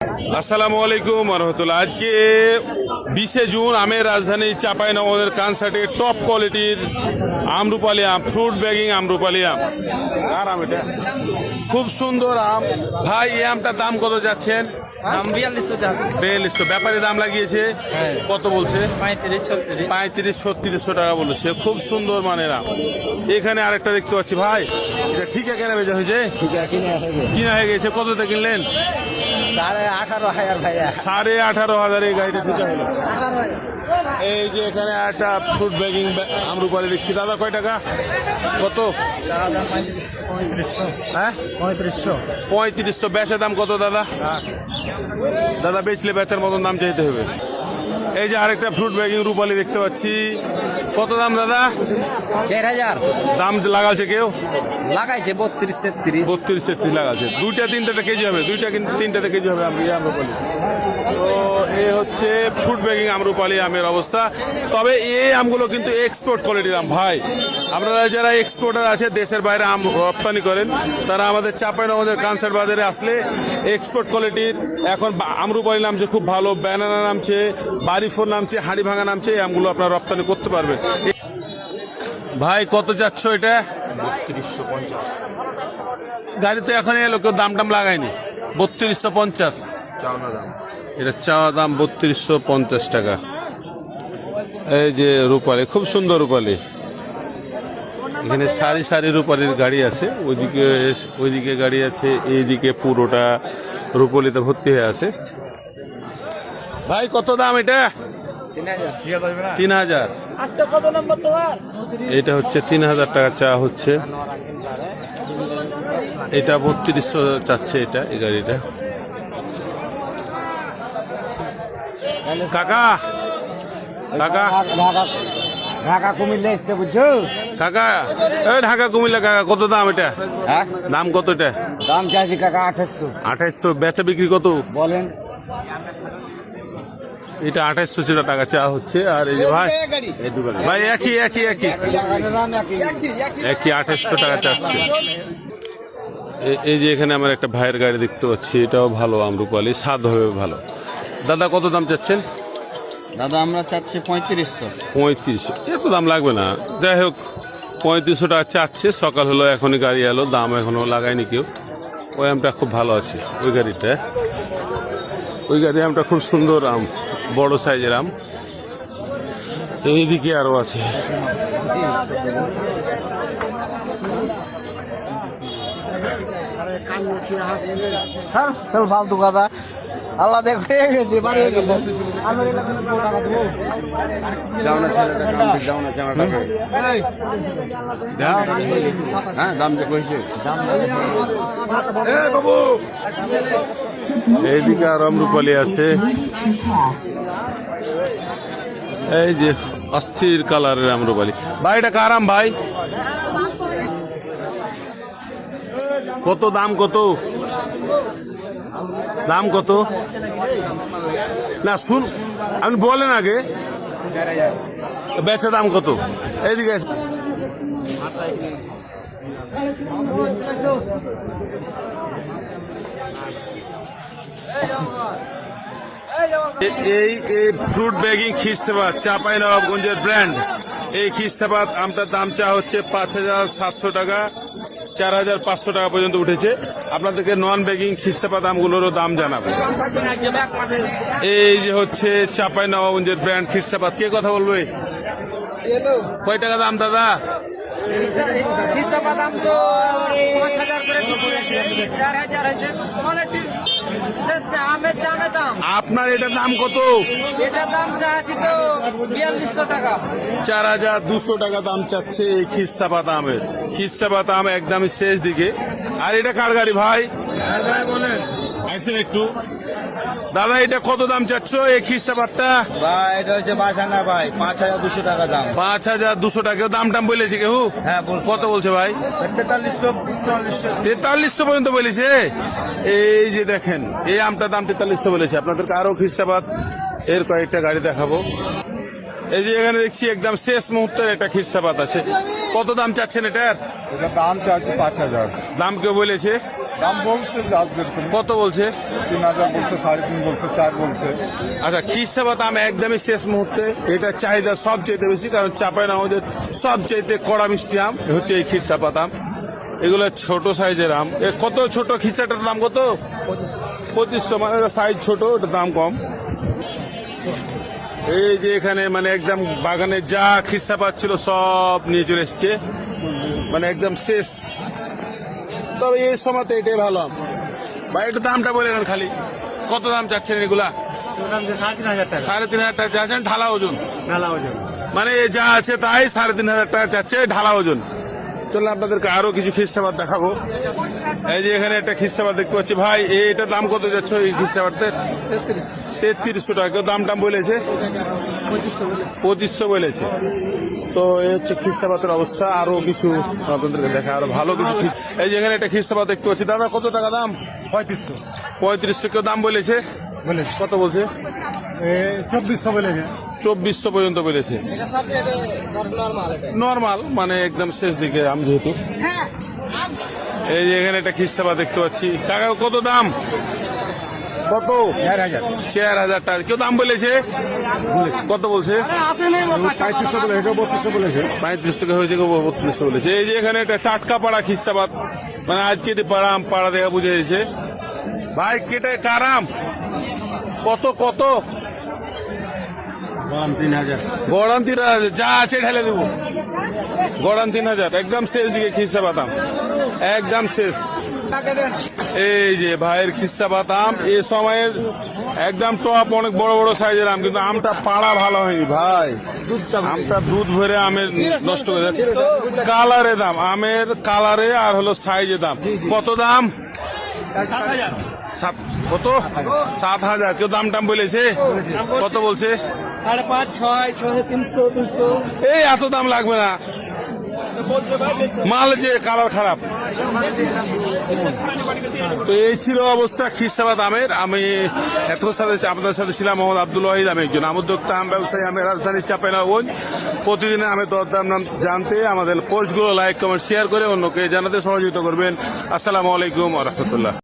আসসালামু আলাইকুম রহমতুল্লাহ। আজকে 20শে জুন আমের রাজধানী চাঁপাইনবাবগঞ্জের কানসাটে টপ কোয়ালিটির আমরুপালি আম, ফ্রুট ব্যাগিং আমরুপালি আম। আর আম এটা খুব সুন্দর আম। ভাই এই আমটার দাম কত যাচ্ছেন? দাম 4200 টাকা। 4200। ব্যাপারী দাম লাগিয়েছে কত বলছে? 35-36 টাকা বলেছে। খুব সুন্দর মানের আম। এখানে আরেকটা দেখতে পাচ্ছি ভাই, এটা ঠিক কেনা বেচা হয়েছে? কিনা হয়ে গেছে। কততে কিনলেন? 18,500 ভাইয়া। 18,500 এই গাড়িটা ঠিক হলো। এই যে এখানে একটা ফ্রুট ব্যাগিং আমরুপালি দেখছি। দাদা কয় টাকা? কত? 3500। হ্যাঁ 3500। বেচার দাম কত দাদা? দাদা বেচলে বেচার মতন দাম চাইতে হবে। এই যে আরেকটা ফ্রুট ব্যাগিং রুপালি দেখতে পাচ্ছি। কত দাম দাদা? 4000 দাম লাগাচ্ছে কেউ? লাগাইছে 32-33। 32-33 লাগাচ্ছে। দুইটা তিনটাতে কেজি হবে, দুইটা কিন্তু তিনটাতে কেজি হবে আমরুপালি। তো এই হচ্ছে ফ্রুট ব্যাগিং আমরুপালি আমের অবস্থা। তবে এই আমগুলো কিন্তু এক্সপোর্ট কোয়ালিটির আম ভাই। আপনারা যারা এক্সপোর্টার আছে, দেশের বাইরে আম রপ্তানি করেন, তারা আমাদের চাঁপাইনবাবগঞ্জের কানসাট বাজারে আসলে এক্সপোর্ট কোয়ালিটির এখন আমরুপালি নামছে খুব ভালো, ব্যানানা নামছে, বাড়িফোর নামছে, হাড়ি ভাঙা নামছে। এই আমগুলো আপনারা রপ্তানি করতে পারবেন। ভাই কত যাচ্ছ এটা? 3250। গাড়িতে এখন এলো, কেউ দাম টাম লাগায়নি। 3250 চাওনা দাম। এটা চাওয়া দাম 3250 টাকা। এই যে রূপালী, খুব সুন্দর রূপালী। এখানে সারি সারি রূপালীর গাড়ি আছে, ওইদিকে গাড়ি আছে, এইদিকে পুরোটা রূপালীতে ভর্তি হয়ে আছে। ভাই কত দাম এটা? 3000। কত নম্বর তোমার? এটা হচ্ছে 3000 টাকা চা হচ্ছে। এটা 3200 চাচ্ছে এটা, এই গাড়িটা। কাকা কাকা ঢাকা কুমিল্লা এসছে বুঝছো? কাকা, এই ঢাকা কুমিল্লা কাকা, কত দাম এটা? হ্যাঁ দাম কত এটা? দাম চাইছি কাকা 2800। 2800। বেচা বিক্রি কত বলেন। এটা 2800 টাকা চা হচ্ছে। আর এই যে ভাই, ভাই একই 2800 টাকা চাচ্ছে। এই যে এখানে আমার একটা ভাইয়ের গাড়ি দেখতে পাচ্ছি, এটাও ভালো আমরুপালি, স্বাদ হবে ভালো। দাদা কত দাম চাচ্ছেন? দাদা আমরা চাচ্ছি 3500। 3500। এত দাম লাগবে না, যাই হোক 3500 টাকা চাচ্ছে। সকাল হলো, এখনই গাড়ি এলো, দাম এখনো লাগায়নি কেউ। ওই আমটা খুব ভালো আছে, ওই গাড়িটা। ওই গাড়ি আমটা খুব সুন্দর আম, বড় সাইজের আম। এইদিকে আরো আছে। ফালতু কথা। আল্লাহ দেখো দাম দেখছে। এইদিকে আর আমরুপালি আছে। এই যে অস্থির কালারের আমরুপালি। ভাই এটা কার আম ভাই? কত দাম? কত দাম? কত না শুন, আপনি বলেন আগে। বেচা দাম কত? এইদিকে এই ফ্রুট ব্যাগিং খিরসাবাদ চাঁপাইনবাবগঞ্জের ব্র্যান্ড। এই খিরসাবাদ আমটার দাম চা হচ্ছে 5700 টাকা, 4500 টাকা পর্যন্ত উঠেছে। আপনাদেরকে নন ব্যাগিং খিরসাবাদ আমগুলোরও দাম জানাবো। এই যে হচ্ছে চাঁপাইনবাবগঞ্জের ব্র্যান্ড খিরসাবাদ। কে কথা বলবে? কয় টাকা দাম দাদা? দাম তো 5000 করে 4000 হয়েছে। আমের জামের দাম। আপনার এটার দাম কত? এটার দাম চাচ্ছি তো 4200 টাকা। 4200 টাকা দাম চাচ্ছে এই খিরসাবাদ আমের। খিরসাবাদ আম একদমই শেষ দিকে। আর এটা কার গাড়ি ভাই? বলেন আইসেন একটু। দাদা এটা কত দাম চাচ্ছ এই খিরসাবাদটা? ভাই এটা হচ্ছে বাসানা ভাই 5200 টাকা দাম। 5200 টাকা। দাম টাম বলেছে কেউ? হ্যাঁ কত বলছে ভাই? 4300 পর্যন্ত বলেছে। এই যে দেখেন, এই আমটার দাম 4300 বলেছে। আপনাদেরকে আরো খিরসাবাদ এর কয়েকটা গাড়ি দেখাবো। এই যে এখানে দেখছি একদম শেষ মুহূর্তের একটা খিরসাবাদ আছে। কত দাম চাচ্ছেন এটার? এটা দাম চাচ্ছে 5000। দাম কেউ বলেছে? দাম বলছে যার যেরকম কত বলছে? 3,000 বলছে, 3.5 বলছে, 4 বলছে। আচ্ছা, খিরসাবাত আম একদমই শেষ মুহূর্তে, এটা চাহিদা সবচেয়ে বেশি, কারণ চাঁপাইনবাবগঞ্জের সবচেয়ে কড়া মিষ্টি আম হচ্ছে এই খিরসাপাত আম। এগুলো ছোট সাইজের আম। কত ছোট খিরসাটার দাম কত? 2500, মানে সাইজ ছোট, ওটার দাম কম। এই যে এখানে মানে একদম বাগানে যা খিরসাপাত ছিল সব নিয়ে চলে এসছে, মানে একদম শেষ। তবে এই সময়তে এটাই ভালো আম। ভাই একটু দামটা বলে নেন খালি, কত দাম চাচ্ছেন এগুলা? 3,500 টাকা। 3,500 টাকা চাচ্ছেন ঢালা ওজন? মেলা ওজন। মানে যা আছে তাই 3,500 টাকা চাচ্ছে ঢালা ওজন। চলুন আপনাদেরকে আরো কিছু খিরসাবাদ দেখাবো। এই যে এখানে একটা খিরসাবাদ দেখতে পাচ্ছি। ভাই এটা দাম কত যাচ্ছে এই খিরসাবাদের? 3300 টাকা। কেউ দাম বলেছে? 2500 বলেছে। তো এই হচ্ছে খিরসাবাদের অবস্থা। আরো কিছু আপনাদেরকে দেখা, আরো ভালো কিছু এই যে এখানে একটা খিরসাবাদ দেখতে পাচ্ছি। দাদা কত টাকা দাম? 3500 3500। কেউ দাম বলেছে? বলেছে। কত বলছে? 2400 বলেছে। 2400 পর্যন্ত বলেছে। নর্মাল, মানে একদম শেষ দিকে আম যেহেতু। এই যে এখানে একটা খিরসাবাদ দেখতে পাচ্ছি। টাকা কত দাম? কত? 4,000 টাকা। কেউ দাম বলেছে? কত বলছে? 3500 বলে, এটা 3200 বলেছে। 35 টাকা হয়েছে, 3200 বলেছে। এই যে এখানে একটা টাটকা পাড়া খিরসাবাদ, মানে আজকে পাড়া দেখা বুঝে যাচ্ছে। ভাই কেটে কারাম কত কত? দাম 3,000। গড়ান 3,000, যা আছে ঢেলে দেবো। গড়ান 3,000, একদম শেষ দিকে খিরসাবাদ আম, একদম শেষ। এই যে ভাইয়ের খিরসাবাদ আম এই সময়ের একদম টপ, অনেক বড় বড় সাইজের আম, কিন্তু আমটা পাড়া ভালো হয়নি ভাই। আমটা দুধ ভরে আমের নষ্ট করে যাচ্ছে। কালারে দাম, আমের কালারে আর হলো সাইজে দাম। কত দাম? 7,000। কত? 7,000। কেউ দাম টাম বলেছে? কত বলছে? 5.5, 6, 300, 200। এই এত দাম লাগবে না, মাল যে কালার খারাপ। তো এই ছিল অবস্থা খিরসাবাদ আমের। আমি এত সাথে আপনাদের সাথে ছিলাম মোহাম্মদ আব্দুল ওয়াহিদ, আমি একজন উদ্যোক্তা আম ব্যবসায়ী, আমি রাজধানী চাঁপাইনবাবগঞ্জ। প্রতিদিন আমের দরদাম জানতে আমাদের পোস্টগুলো লাইক, কমেন্ট, শেয়ার করে অন্যকে জানাতে সহযোগিতা করবেন। আসসালামু আলাইকুম ওয়া রাহমাতুল্লাহ।